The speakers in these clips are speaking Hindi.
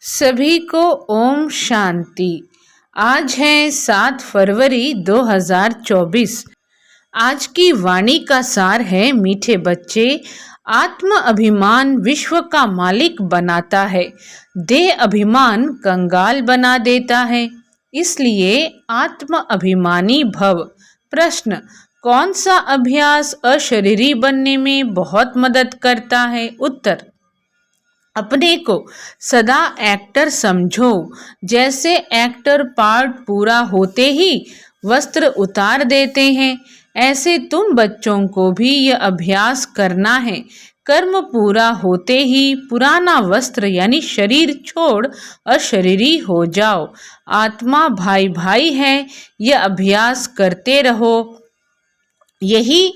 सभी को ओम शांति। आज है 7 फरवरी 2024। आज की वाणी का सार है, मीठे बच्चे, आत्म अभिमान विश्व का मालिक बनाता है, देह अभिमान कंगाल बना देता है। इसलिए आत्म अभिमानी भव। प्रश्न, कौन सा अभ्यास अशरीरी बनने में बहुत मदद करता है? उत्तर, अपने को सदा एक्टर समझो। जैसे एक्टर पार्ट पूरा होते ही वस्त्र उतार देते हैं, ऐसे तुम बच्चों को भी यह अभ्यास करना है। कर्म पूरा होते ही पुराना वस्त्र यानी शरीर छोड़ अशरीरी हो जाओ। आत्मा भाई भाई है, यह अभ्यास करते रहो। यही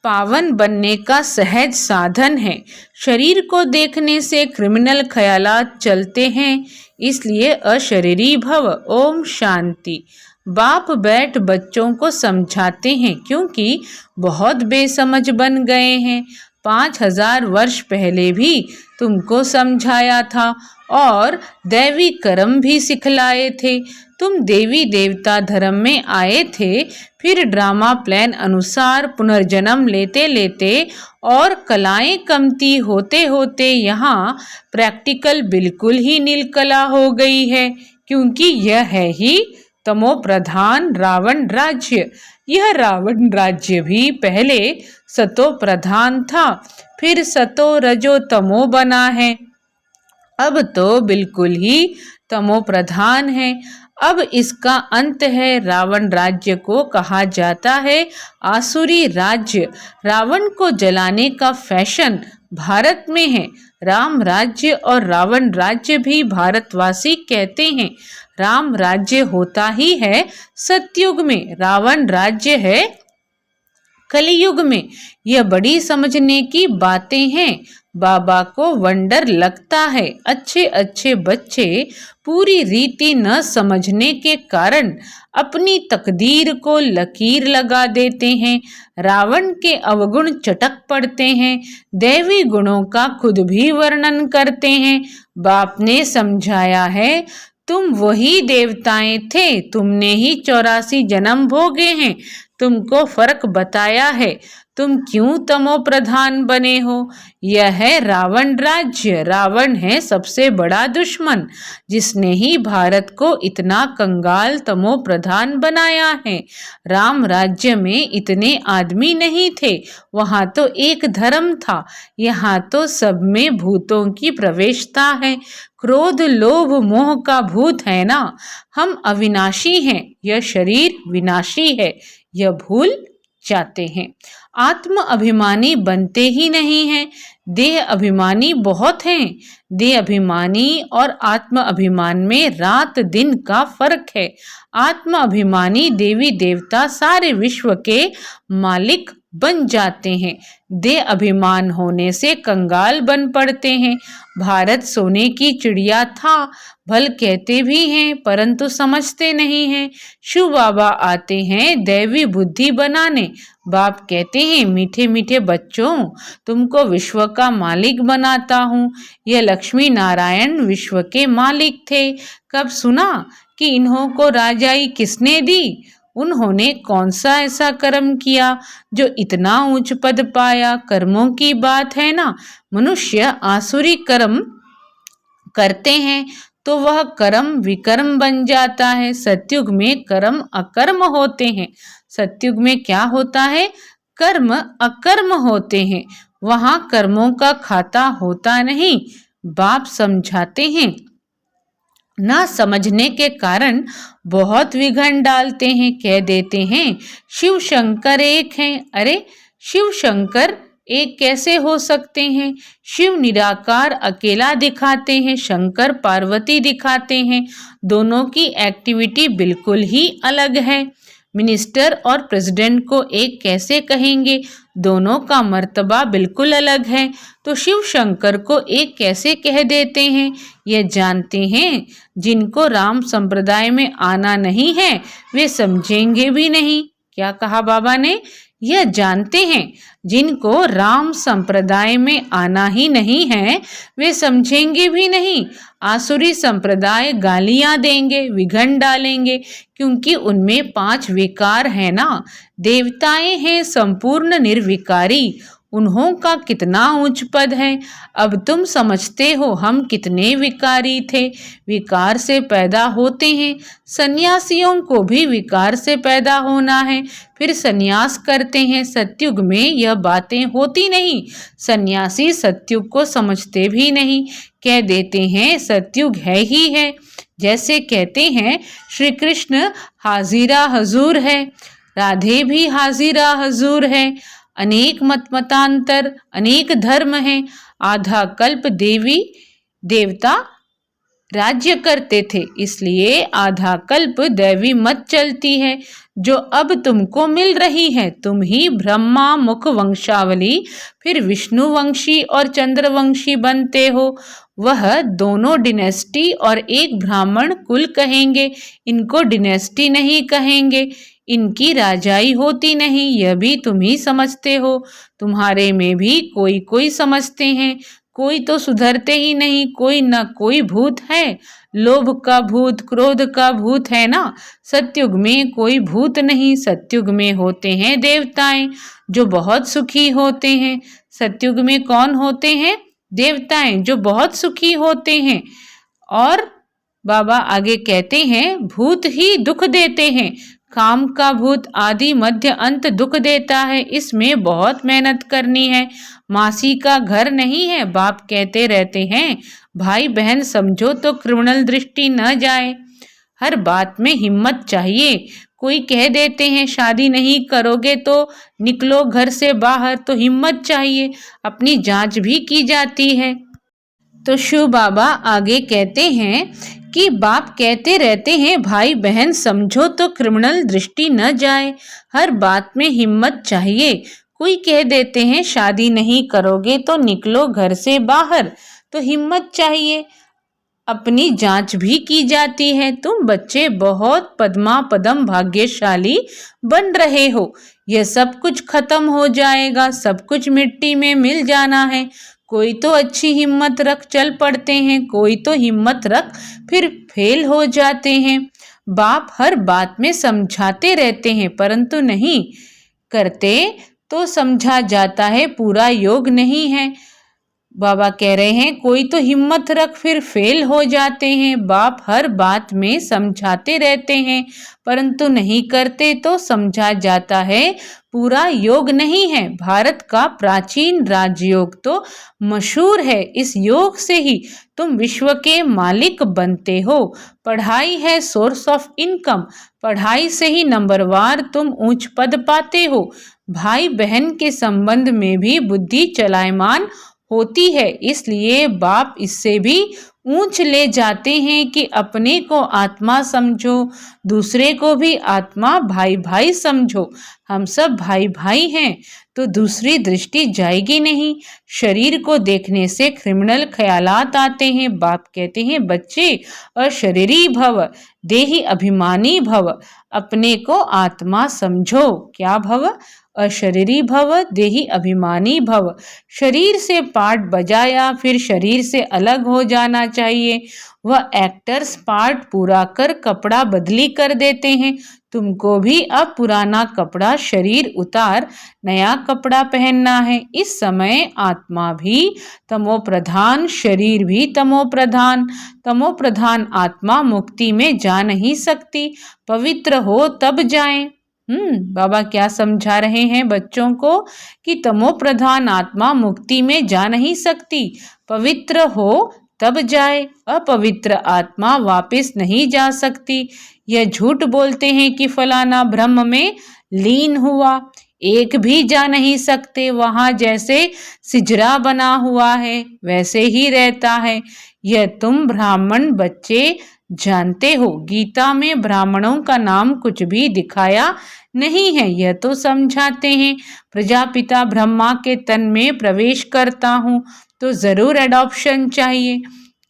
पावन बनने का सहज साधन है। शरीर को देखने से क्रिमिनल ख्यालात चलते हैं, इसलिए अशरीरी भव। ओम शांति। बाप बैठ बच्चों को समझाते हैं, क्योंकि बहुत बेसमझ बन गए हैं। 5000 वर्ष पहले भी तुमको समझाया था और दैवी कर्म भी सिखलाए थे। तुम देवी देवता धर्म में आए थे, फिर ड्रामा प्लान अनुसार पुनर्जन्म लेते लेते और कलाएं कमती होते होते यहाँ प्रैक्टिकल बिल्कुल ही नीलकला हो गई है, क्योंकि यह है ही तमो प्रधान रावण राज्य। यह रावण राज्य भी पहले सतो प्रधान था, फिर सतो रजो तमो बना है, अब तो बिल्कुल ही तमो प्रधान है। अब इसका अंत है। रावण राज्य को कहा जाता है आसुरी राज्य। रावण को जलाने का फैशन भारत में है। राम राज्य और रावण राज्य भी भारतवासी कहते हैं। राम राज्य होता ही है सतयुग में, रावण राज्य है कलयुग में। यह बड़ी समझने की बातें हैं। बाबा को वंडर लगता है, अच्छे अच्छे बच्चे पूरी रीति न समझने के कारण अपनी तकदीर को लकीर लगा देते हैं। रावण के अवगुण चटक पड़ते हैं, दैवी गुणों का खुद भी वर्णन करते हैं। बाप ने समझाया है, तुम वही देवताएं थे, तुमने ही 84 जन्म भोगे हैं। तुमको फर्क बताया है, तुम क्यों तमो प्रधान बने हो। यह है रावण राज्य। रावण है सबसे बड़ा दुश्मन, जिसने ही भारत को इतना कंगाल तमो प्रधान बनाया है। राम राज्य में इतने आदमी नहीं थे, वहाँ तो एक धर्म था। यहाँ तो सब में भूतों की प्रवेशता है। क्रोध लोभ मोह का भूत है ना। हम अविनाशी हैं, यह शरीर विनाशी है, यह भूल जाते हैं। आत्म अभिमानी बनते ही नहीं हैं, देह अभिमानी बहुत हैं। देह अभिमानी और आत्म अभिमान में रात दिन का फर्क है। आत्म अभिमानी देवी देवता सारे विश्व के मालिक बन जाते हैं, देह अभिमान होने से कंगाल बन पड़ते हैं। भारत सोने की चिड़िया था, भल कहते भी हैं परंतु समझते नहीं हैं। शिव बाबा आते हैं दैवी बुद्धि बनाने। बाप कहते हैं, मीठे मीठे बच्चों, तुमको विश्व का मालिक बनाता हूँ। यह लक्ष्मी नारायण विश्व के मालिक थे। कब सुना कि इन्हों को राजाई किसने दी? उन्होंने कौन सा ऐसा कर्म किया जो इतना ऊंच पद पाया? कर्मों की बात है ना। मनुष्य आसुरी कर्म करते हैं तो वह कर्म विकर्म बन जाता है। सतयुग में कर्म अकर्म होते हैं। सतयुग में क्या होता है? कर्म अकर्म होते हैं। वहाँ कर्मों का खाता होता नहीं। बाप समझाते हैं, ना समझने के कारण बहुत विघन डालते हैं। कह देते हैं शिव शंकर एक हैं। अरे शिव शंकर एक कैसे हो सकते हैं? शिव निराकार अकेला दिखाते हैं, शंकर पार्वती दिखाते हैं। दोनों की एक्टिविटी बिल्कुल ही अलग है। मिनिस्टर और प्रेसिडेंट को एक कैसे कहेंगे? दोनों का मर्तबा बिल्कुल अलग है। तो शिव शंकर को एक कैसे कह देते हैं? यह जानते हैं। जिनको राम संप्रदाय में आना नहीं है वे समझेंगे भी नहीं। क्या कहा बाबा ने? यह जानते हैं जिनको राम संप्रदाय में आना ही नहीं है वे समझेंगे भी नहीं। आसुरी संप्रदाय गालियां देंगे, विघन डालेंगे, क्योंकि उनमें 5 विकार है ना। देवताएं हैं संपूर्ण निर्विकारी, उन्हों का कितना उच्च पद है। अब तुम समझते हो हम कितने विकारी थे। विकार से पैदा होते हैं, सन्यासियों को भी विकार से पैदा होना है, फिर सन्यास करते हैं। सत्युग में यह बातें होती नहीं। सन्यासी सत्युग को समझते भी नहीं, कह देते हैं सत्युग है ही है। जैसे कहते हैं श्री कृष्ण हाजिरा हजूर है, राधे भी हाजिरा हजूर है। अनेक मतांतर, अनेक धर्म हैं। आधा कल्प देवी देवता राज्य करते थे, इसलिए आधा कल्प दैवी मत चलती है जो अब तुमको मिल रही है। तुम ही ब्रह्मा मुख वंशावली, फिर विष्णु वंशी और चंद्रवंशी बनते हो। वह दोनों डिनेस्टी और एक ब्राह्मण कुल कहेंगे, इनको डिनेस्टी नहीं कहेंगे। इनकी राजाई होती नहीं, यह भी तुम ही समझते हो। तुम्हारे में भी कोई कोई समझते हैं, कोई तो सुधरते ही नहीं। कोई न कोई भूत है, लोभ का भूत, क्रोध का भूत है ना। सत्युग में कोई भूत नहीं, सत्युग में होते हैं देवताएं जो बहुत सुखी होते हैं। सत्युग में कौन होते हैं? देवताएं जो बहुत सुखी होते हैं। और बाबा आगे कहते हैं भूत ही दुख देते हैं। काम का भूत आदि मध्य अंत दुख देता है, इसमें बहुत मेहनत करनी है। मासी का घर नहीं है। बाप कहते रहते हैं भाई बहन समझो तो क्रिमिनल दृष्टि न जाए। हर बात में हिम्मत चाहिए। कोई कह देते हैं शादी नहीं करोगे तो निकलो घर से बाहर, तो हिम्मत चाहिए। अपनी जांच भी की जाती है। तो शिव बाबा आगे कहते हैं कि बाप कहते रहते हैं भाई बहन समझो तो क्रिमिनल दृष्टि न जाए। हर बात में हिम्मत चाहिए। कोई कह देते हैं शादी नहीं करोगे तो निकलो घर से बाहर, तो हिम्मत चाहिए। अपनी जांच भी की जाती है। तुम बच्चे बहुत पद्मा पदम भाग्यशाली बन रहे हो। यह सब कुछ खत्म हो जाएगा, सब कुछ मिट्टी में मिल जाना है। कोई तो अच्छी हिम्मत रख चल पड़ते हैं, कोई तो हिम्मत रख फिर फेल हो जाते हैं। बाप हर बात में समझाते रहते हैं परंतु नहीं करते तो समझा जाता है पूरा योग नहीं है। बाबा कह रहे हैं कोई तो हिम्मत रख फिर फेल हो जाते हैं। बाप हर बात में समझाते रहते हैं परंतु नहीं करते तो समझा जाता है पूरा योग नहीं है। भारत का प्राचीन राजयोग तो मशहूर है। इस योग से ही तुम विश्व के मालिक बनते हो। पढ़ाई है सोर्स ऑफ इनकम, पढ़ाई से ही नंबरवार तुम ऊंच पद पाते हो। भाई बहन के संबंध में भी बुद्धि चलायमान होती है, इसलिए बाप इससे भी ऊंच ले जाते हैं कि अपने को आत्मा समझो, दूसरे को भी आत्मा भाई भाई समझो। हम सब भाई भाई हैं तो दूसरी दृष्टि जाएगी नहीं। शरीर को देखने से क्रिमिनल ख्यालात आते हैं। बाप कहते हैं बच्चे अशरीरी भव देही अभिमानी भव, अपने को आत्मा समझो। क्या भव? अशरीरी भव देही अभिमानी भव। शरीर से पार्ट बजाया फिर शरीर से अलग हो जाना चाहिए। वह एक्टर्स पार्ट पूरा कर कपड़ा बदली कर देते हैं। तुमको भी अब पुराना कपड़ा शरीर उतार नया कपड़ा पहनना है। इस समय आत्मा भी तमो प्रधान, शरीर भी तमो प्रधान। तमो प्रधान आत्मा मुक्ति में जा नहीं सकती, पवित्र हो तब जाए। बाबा क्या समझा रहे हैं बच्चों को कि तमो प्रधान आत्मा मुक्ति में जा नहीं सकती, पवित्र हो तब जाए। अपवित्र आत्मा वापस नहीं जा सकती। यह झूठ बोलते हैं कि फलाना ब्रह्म में लीन हुआ, एक भी जा नहीं सकते। वहां जैसे सिजरा बना हुआ है वैसे ही रहता है। यह तुम ब्राह्मण बच्चे जानते हो। गीता में ब्राह्मणों का नाम कुछ भी दिखाया नहीं है, यह तो समझाते हैं। प्रजापिता ब्रह्मा के तन में प्रवेश करता हूँ तो जरूर एडॉप्शन चाहिए।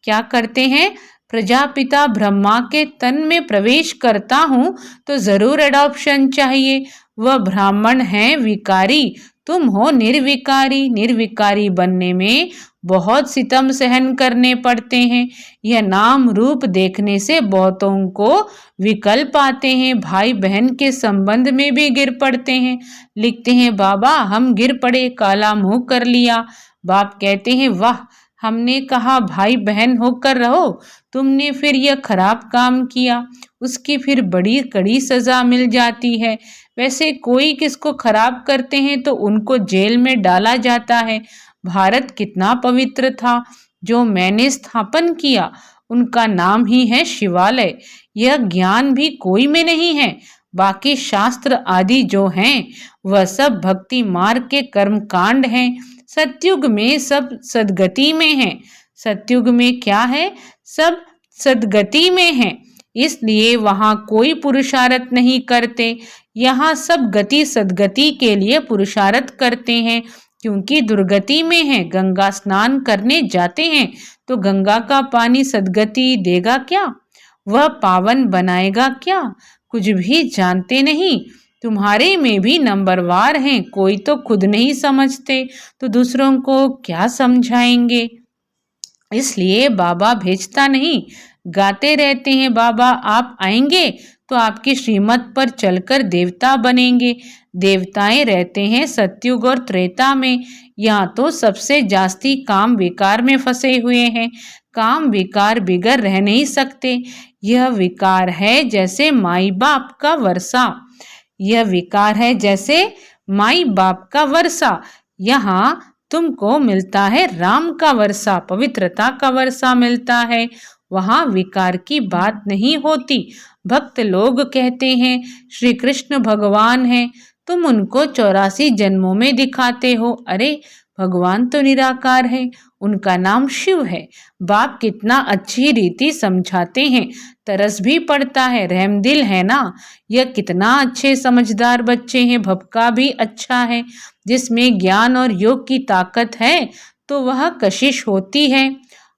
क्या करते हैं? प्रजापिता ब्रह्मा के तन में प्रवेश करता हूँ तो जरूर एडॉप्शन चाहिए। वह ब्राह्मण हैं विकारी, तुम हो निर्विकारी। निर्विकारी बनने में बहुत सितम सहन करने पड़ते हैं। यह नाम रूप देखने से बहुतों को विकल्प आते हैं, भाई बहन के संबंध में भी गिर पड़ते हैं। लिखते हैं बाबा हम गिर पड़े, काला मुंह कर लिया। बाप कहते हैं वाह, हमने कहा भाई बहन होकर रहो, तुमने फिर यह खराब काम किया। उसकी फिर बड़ी कड़ी सजा मिल जाती है। वैसे कोई किसको खराब करते हैं तो उनको जेल में डाला जाता है। भारत कितना पवित्र था, जो मैंने स्थापन किया उनका नाम ही है शिवालय। यह ज्ञान भी कोई में नहीं है। बाकी शास्त्र आदि जो हैं वह सब भक्ति मार्ग के कर्म कांड हैं। सतयुग में सब सदगति में है। सतयुग में क्या है, सब सदगति में है, इसलिए वहां कोई पुरुषार्थ नहीं करते। यहाँ सब गति सदगति के लिए पुरुषार्थ करते हैं, क्योंकि दुर्गति में है। गंगा स्नान करने जाते हैं तो गंगा का पानी सदगति देगा क्या, वह पावन बनाएगा क्या, कुछ भी जानते नहीं। तुम्हारे में भी नंबरवार हैं, कोई तो खुद नहीं समझते तो दूसरों को क्या समझाएंगे। इसलिए बाबा भेजता नहीं, गाते रहते हैं बाबा आप आएंगे तो आपकी श्रीमत पर चलकर देवता बनेंगे। देवताएं रहते हैं सतयुग और त्रेता में। यहाँ तो सबसे जास्ती काम विकार में फंसे हुए हैं। काम विकार बिगर रह नहीं सकते। यह विकार है जैसे माई बाप का वर्षा। यह विकार है जैसे माई बाप का वर्षा। यहाँ तुमको मिलता है राम का वर्षा, पवित्रता का वर्षा मिलता है। वहाँ विकार की बात नहीं होती। भक्त लोग कहते हैं श्री कृष्ण भगवान हैं, तुम उनको 84 जन्मों में दिखाते हो। अरे भगवान तो निराकार है, उनका नाम शिव है। बाप कितना अच्छी रीति समझाते हैं, तरस भी पड़ता है, रहमदिल है ना। यह कितना अच्छे समझदार बच्चे हैं। भपका भी अच्छा है। जिसमें ज्ञान और योग की ताकत है तो वह कशिश होती है।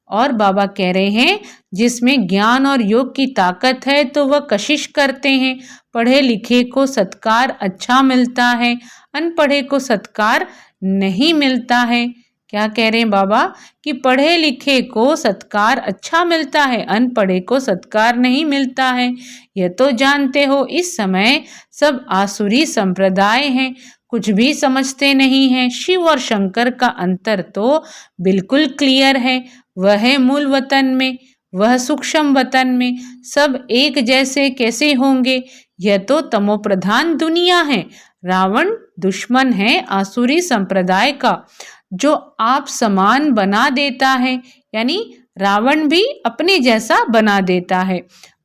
और बाबा कह रहे हैं जिसमें ज्ञान और योग की ताकत है तो वह कशिश करते हैं। पढ़े लिखे को सत्कार अच्छा मिलता है, अनपढ़े को सत्कार नहीं मिलता है। क्या कह रहे हैं बाबा कि पढ़े लिखे को सत्कार अच्छा मिलता है, अनपढ़े को सत्कार नहीं मिलता है। यह तो जानते हो इस समय सब आसुरी संप्रदाय हैं, कुछ भी समझते नहीं हैं। शिव और शंकर का अंतर तो बिल्कुल क्लियर है। वह है मूल वतन में, वह सूक्ष्म वतन में। सब एक जैसे कैसे होंगे, यह तो तमोप्रधान दुनिया है। रावण दुश्मन है आसुरी संप्रदाय का, जो आप समान बना देता है, यानी रावण भी अपने जैसा बना देता है।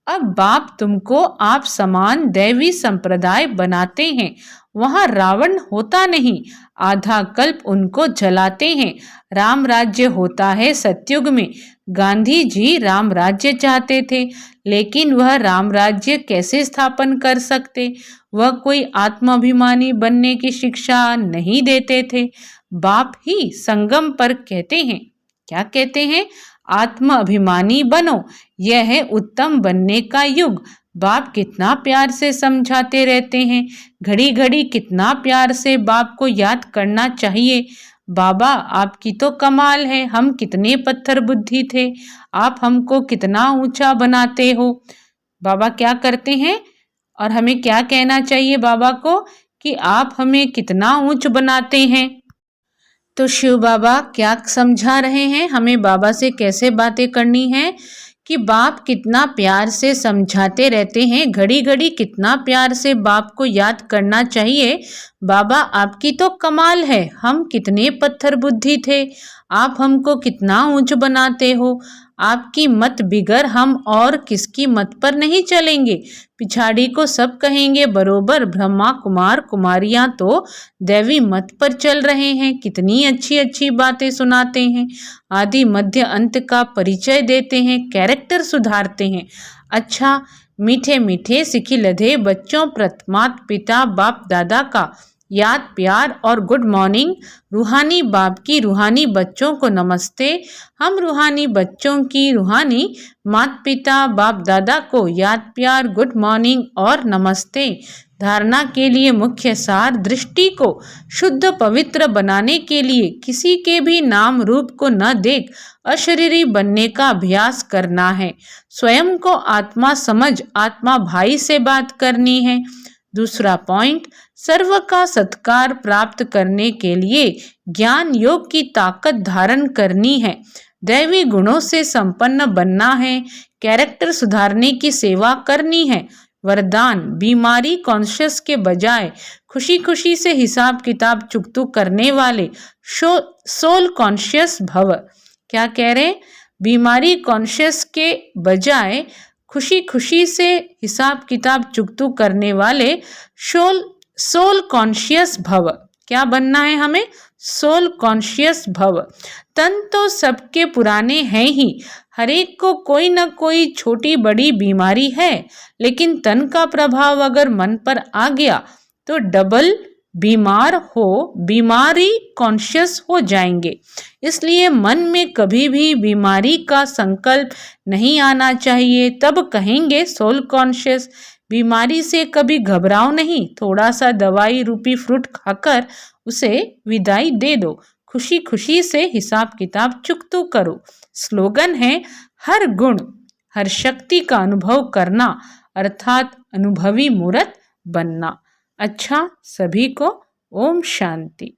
अब बाप तुमको आप समान दैवी संप्रदाय बनाते हैं, वहां रावण होता नहीं। आधा कल्प उनको जलाते हैं। राम राज्य होता है सतयुग में। गांधी जी राम राज्य चाहते थे, लेकिन वह राम राज्य कैसे स्थापन कर सकते। वह कोई आत्माभिमानी बनने की शिक्षा नहीं देते थे। बाप ही संगम पर कहते हैं, क्या कहते हैं, आत्म अभिमानी बनो, यह है उत्तम बनने का युग। बाप कितना प्यार से समझाते रहते हैं। घड़ी घड़ी कितना प्यार से बाप को याद करना चाहिए। बाबा आपकी तो कमाल है, हम कितने पत्थर बुद्धि थे, आप हमको कितना ऊंचा बनाते हो। बाबा क्या करते हैं और हमें क्या कहना चाहिए बाबा को कि आप हमें कितना ऊंच बनाते हैं। तो शिव बाबा क्या समझा रहे हैं हमें, बाबा से कैसे बातें करनी है, कि बाप कितना प्यार से समझाते रहते हैं। घड़ी घड़ी कितना प्यार से बाप को याद करना चाहिए। बाबा आपकी तो कमाल है, हम कितने पत्थर बुद्धि थे, आप हमको कितना ऊंच बनाते हो। आपकी मत बिगर हम और किसकी मत पर नहीं चलेंगे। पिछाड़ी को सब कहेंगे बरोबर, ब्रह्मा कुमार कुमारियां तो दैवी मत पर चल रहे हैं। कितनी अच्छी अच्छी बातें सुनाते हैं, आदि मध्य अंत का परिचय देते हैं, कैरेक्टर सुधारते हैं। अच्छा मीठे मीठे सिखी लधे बच्चों, प्रथमात पिता बाप दादा का याद प्यार और गुड मॉर्निंग। रूहानी बाप की रूहानी बच्चों को नमस्ते। हम रूहानी बच्चों की रूहानी माता पिता बाप दादा को याद प्यार गुड मॉर्निंग और नमस्ते। धारणा के लिए मुख्य सार दृष्टि को शुद्ध पवित्र बनाने के लिए किसी के भी नाम रूप को न देख अशरीरी बनने का अभ्यास करना है। स्वयं को आत्मा समझ आत्मा भाई से बात करनी है। दूसरा पॉइंट, सर्व का सत्कार प्राप्त करने के लिए ज्ञान योग की ताकत धारण करनी है। दैवी गुणों से संपन्न बनना है। कैरेक्टर सुधारने की सेवा करनी है। वरदान, बीमारी कॉन्शियस के बजाय खुशी खुशी से हिसाब किताब चुकतू करने वाले सोल कॉन्शियस भव। क्या कह रहे? बीमारी कॉन्शियस के बजाय खुशी खुशी से हिसाब किताब चुकतू करने वाले सोल कॉन्शियस भव। क्या बनना है हमें? सोल कॉन्शियस भव। तन तो सबके पुराने हैं ही, हरेक को कोई न कोई छोटी बड़ी बीमारी है, लेकिन तन का प्रभाव अगर मन पर आ गया तो डबल बीमार हो, बीमारी कॉन्शियस हो जाएंगे। इसलिए मन में कभी भी बीमारी का संकल्प नहीं आना चाहिए, तब कहेंगे सोल कॉन्शियस। बीमारी से कभी घबराओ नहीं, थोड़ा सा दवाई रूपी फ्रूट खाकर उसे विदाई दे दो। खुशी खुशी से हिसाब किताब चुकतू करो। स्लोगन है, हर गुण हर शक्ति का अनुभव करना, अर्थात अनुभवी मूर्त बनना। अच्छा, सभी को ओम शांति।